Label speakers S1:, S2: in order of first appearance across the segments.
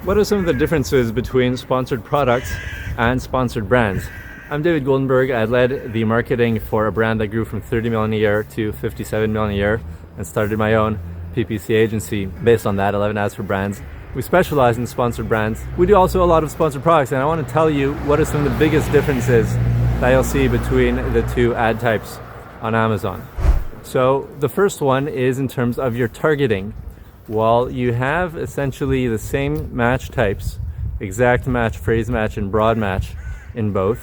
S1: What are some of the differences between sponsored products and sponsored brands? I'm David Goldenberg. I led the marketing for a brand that grew from 30 million a year to 57 million a year and started my own PPC agency based on that, 11 Ads for Brands. We specialize in sponsored brands. We do also a lot of sponsored products, and I want to tell you what are some of the biggest differences that you'll see between the two ad types on Amazon. So the first one is in terms of your targeting. While you have essentially the same match types, exact match, phrase match, and broad match in both,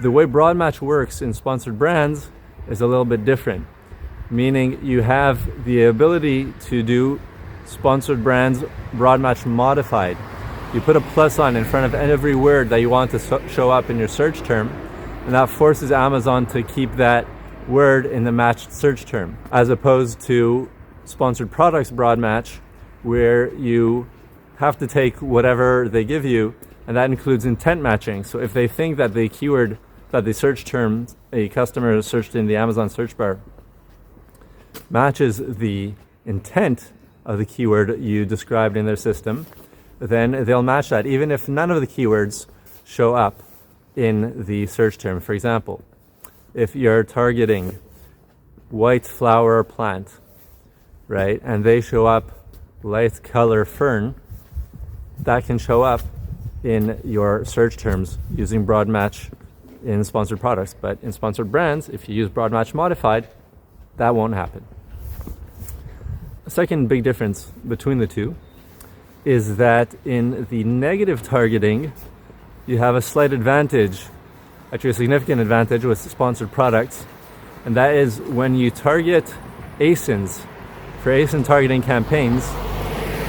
S1: the way broad match works in sponsored brands is a little bit different, meaning you have the ability to do sponsored brands broad match modified. You put a plus sign in front of every word that you want to show up in your search term, and that forces Amazon to keep that word in the matched search term, as opposed to sponsored products broad match, where you have to take whatever they give you, and that includes intent matching. So if they think that the keyword, that the search term a customer searched in the Amazon search bar matches the intent of the keyword you described in their system, then they'll match that even if none of the keywords show up in the search term. For example, if you're targeting white flower plant, right, and they show up light color fern, that can show up in your search terms using broad match in sponsored products. But in sponsored brands, if you use broad match modified, that won't happen. A second big difference between the two is that in the negative targeting, you have a slight advantage, actually a significant advantage with sponsored products, and that is when you target ASINs. For ASIN targeting campaigns,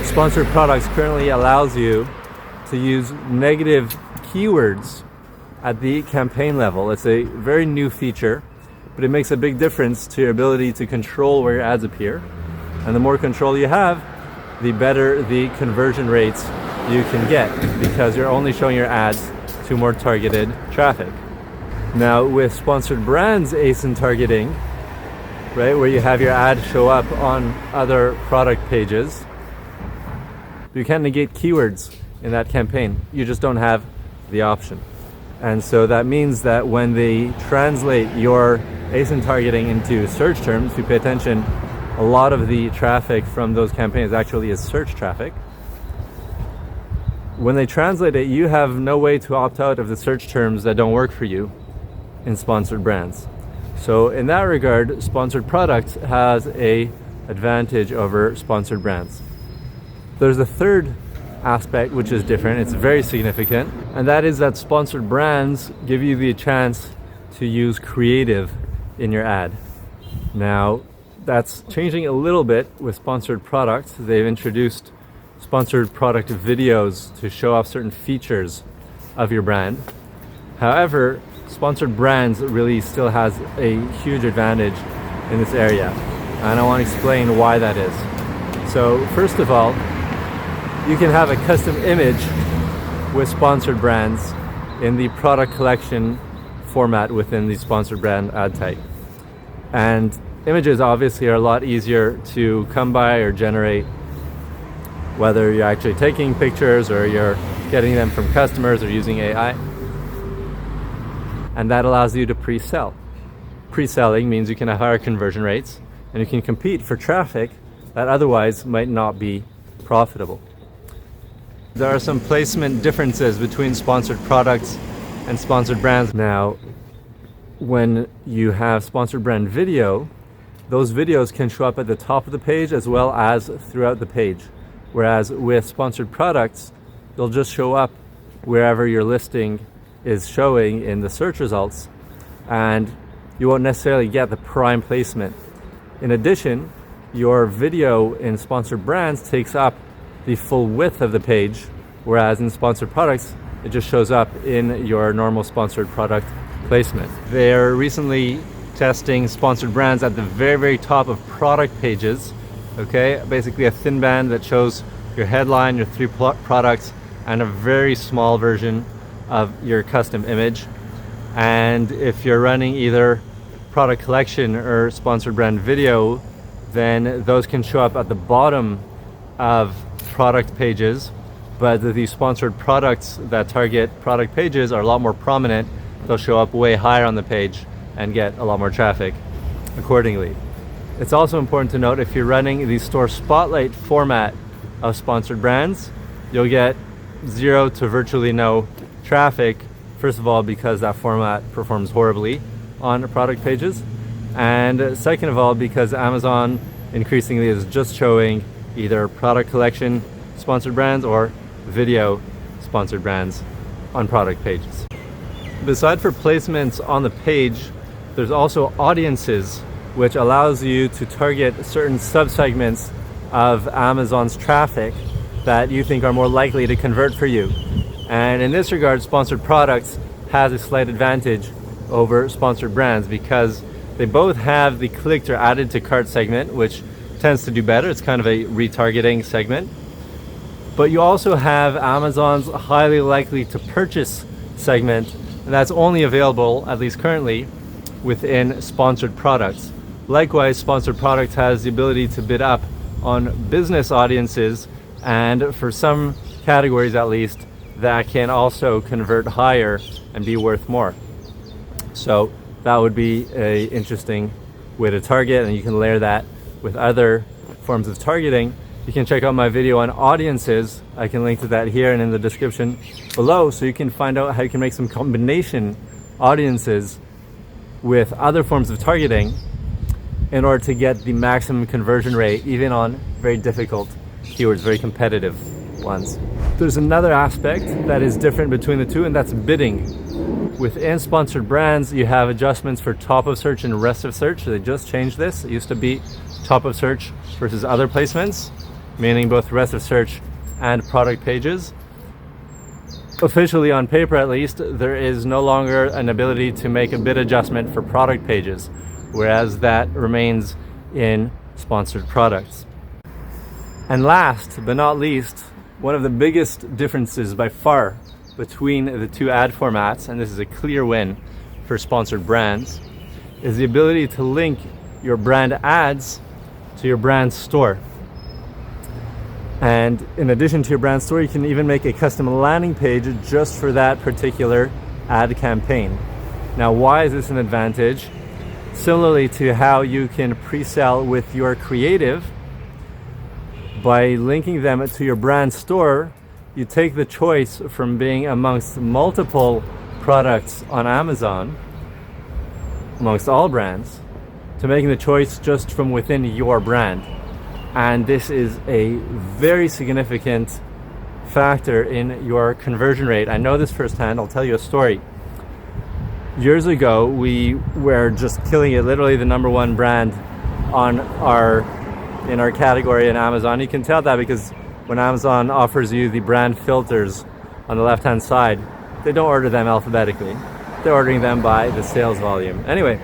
S1: sponsored products currently allows you to use negative keywords at the campaign level. It's a very new feature, but it makes a big difference to your ability to control where your ads appear. And the more control you have, the better the conversion rates you can get, because you're only showing your ads to more targeted traffic. Now with sponsored brands ASIN targeting, right, where you have your ad show up on other product pages, you can't negate keywords in that campaign. You just don't have the option. And so that means that when they translate your ASIN targeting into search terms, if you pay attention, a lot of the traffic from those campaigns actually is search traffic. When they translate it, you have no way to opt out of the search terms that don't work for you in sponsored brands. So in that regard, sponsored products has a advantage over sponsored brands. There's a third aspect which is different. It's very significant, and that is that sponsored brands give you the chance to use creative in your ad. Now, that's changing a little bit with sponsored products. They've introduced sponsored product videos to show off certain features of your brand. However, sponsored brands really still has a huge advantage in this area, and I want to explain why that is. So first of all, you can have a custom image with sponsored brands in the product collection format within the sponsored brand ad type. And images obviously are a lot easier to come by or generate, whether you're actually taking pictures or you're getting them from customers or using AI. And that allows you to pre-sell. Pre-selling means you can have higher conversion rates and you can compete for traffic that otherwise might not be profitable. There are some placement differences between sponsored products and sponsored brands. Now, when you have sponsored brand video, those videos can show up at the top of the page as well as throughout the page. Whereas with sponsored products, they'll just show up wherever your listing is showing in the search results, and you won't necessarily get the prime placement. In addition, your video in sponsored brands takes up the full width of the page, whereas in sponsored products, it just shows up in your normal sponsored product placement. They're recently testing sponsored brands at the very, very top of product pages. Okay, basically a thin band that shows your headline, your three products, and a very small version of your custom image. And if you're running either product collection or sponsored brand video, then those can show up at the bottom of product pages but the sponsored products that target product pages are a lot more prominent. They'll show up way higher on the page and get a lot more traffic accordingly. It's also important to note, if you're running the store spotlight format of sponsored brands, you'll get zero to virtually no traffic. First of all, because that format performs horribly on product pages, and second of all, because Amazon increasingly is just showing either product collection sponsored brands or video sponsored brands on product pages. Beside for placements on the page, there's also audiences, which allows you to target certain subsegments of Amazon's traffic that you think are more likely to convert for you. And in this regard, sponsored products has a slight advantage over sponsored brands because they both have the clicked or added to cart segment, which tends to do better. It's kind of a retargeting segment. But you also have Amazon's highly likely to purchase segment, and that's only available, at least currently, within sponsored products. Likewise, sponsored products has the ability to bid up on business audiences, and for some categories at least, that can also convert higher and be worth more. So that would be an interesting way to target, and you can layer that with other forms of targeting. You can check out my video on audiences. I can link to that here and in the description below, so you can find out how you can make some combination audiences with other forms of targeting in order to get the maximum conversion rate, even on very difficult keywords, very competitive ones. There's another aspect that is different between the two, and that's bidding. Within sponsored brands, you have adjustments for top of search and rest of search. They just changed this. It used to be top of search versus other placements, meaning both rest of search and product pages. Officially, on paper at least, there is no longer an ability to make a bid adjustment for product pages, whereas that remains in sponsored products. And last but not least, one of the biggest differences by far between the two ad formats, and this is a clear win for sponsored brands, is the ability to link your brand ads to your brand store. And in addition to your brand store, you can even make a custom landing page just for that particular ad campaign. Now, why is this an advantage? Similarly to how you can pre-sell with your creative, by linking them to your brand store, you take the choice from being amongst multiple products on Amazon, amongst all brands, to making the choice just from within your brand. And this is a very significant factor in your conversion rate. I know this firsthand. I'll tell you a story. Years ago, we were just killing it, literally the number one brand in our category in Amazon. You can tell that because when Amazon offers you the brand filters on the left-hand side, they don't order them alphabetically. They're ordering them by the sales volume. Anyway,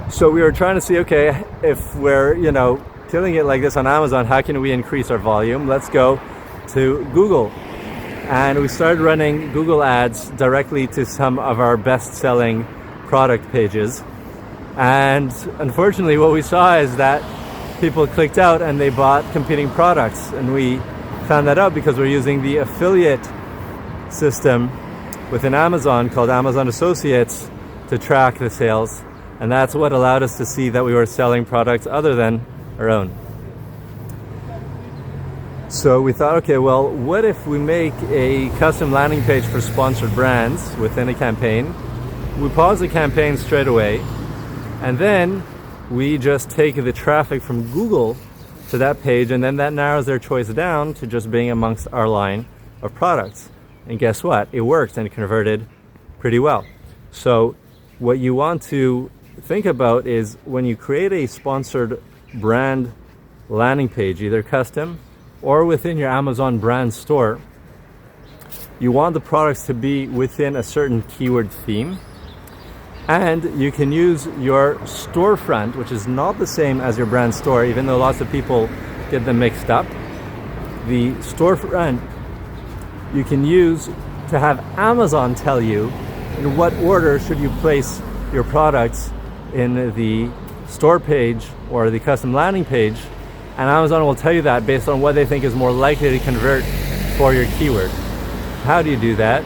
S1: so we were trying to see, okay, if we're, killing it like this on Amazon, how can we increase our volume? Let's go to Google. And we started running Google ads directly to some of our best-selling product pages. And unfortunately, what we saw is that people clicked out and they bought competing products. And we found that out because we're using the affiliate system within Amazon called Amazon Associates to track the sales. And that's what allowed us to see that we were selling products other than our own. So we thought, okay, well, what if we make a custom landing page for sponsored brands within a campaign? We pause the campaign straight away, and then we just take the traffic from Google to that page, and then that narrows their choice down to just being amongst our line of products. And guess what? It worked and converted pretty well. So what you want to think about is when you create a sponsored brand landing page, either custom or within your Amazon brand store, you want the products to be within a certain keyword theme. And you can use your storefront, which is not the same as your brand store, even though lots of people get them mixed up. The storefront you can use to have Amazon tell you in what order should you place your products in the store page or the custom landing page And Amazon will tell you that based on what they think is more likely to convert for your keyword. How do you do that?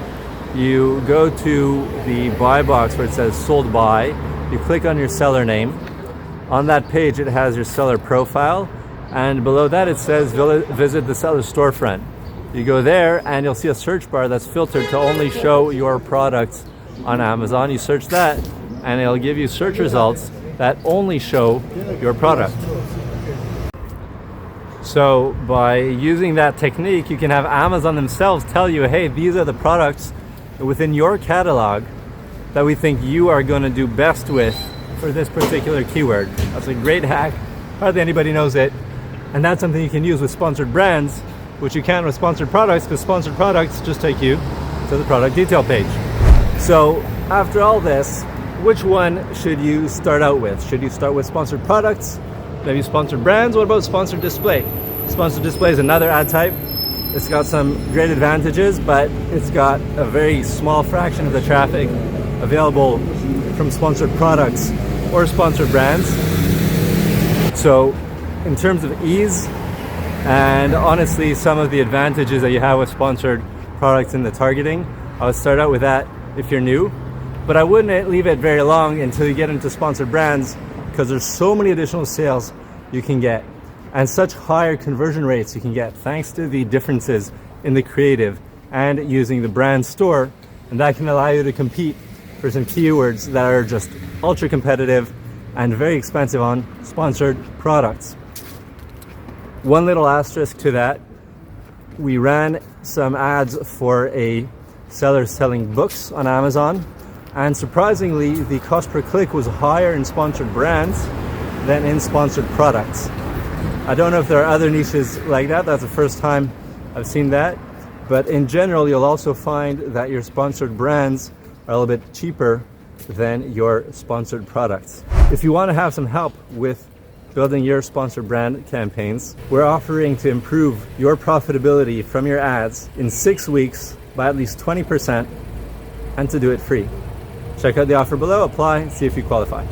S1: You go to the buy box where it says sold by, you click on your seller name. On that page it has your seller profile, and below that it says visit the seller's storefront. You go there and you'll see a search bar that's filtered to only show your products on Amazon. You search that and it'll give you search results that only show your product. So by using that technique, you can have Amazon themselves tell you, hey, these are the products within your catalog that we think you are going to do best with for this particular keyword. That's a great hack. Hardly anybody knows it. And that's something you can use with sponsored brands, which you can't with sponsored products, because sponsored products just take you to the product detail page. So after all this, which one should you start out with? Should you start with sponsored products? Maybe sponsored brands? What about sponsored display? Sponsored display is another ad type. It's got some great advantages, but it's got a very small fraction of the traffic available from sponsored products or sponsored brands. So in terms of ease and honestly some of the advantages that you have with sponsored products in the targeting, I would start out with that if you're new, but I wouldn't leave it very long until you get into sponsored brands, because there's so many additional sales you can get and such higher conversion rates you can get thanks to the differences in the creative and using the brand store, and that can allow you to compete for some keywords that are just ultra competitive and very expensive on sponsored products. One little asterisk to that, we ran some ads for a seller selling books on Amazon, and surprisingly the cost per click was higher in sponsored brands than in sponsored products. I don't know if there are other niches like that. That's the first time I've seen that, but in general you'll also find that your sponsored brands are a little bit cheaper than your sponsored products. If you want to have some help with building your sponsored brand campaigns, we're offering to improve your profitability from your ads in 6 weeks by at least 20%, and to do it free. Check out the offer below, apply, see if you qualify.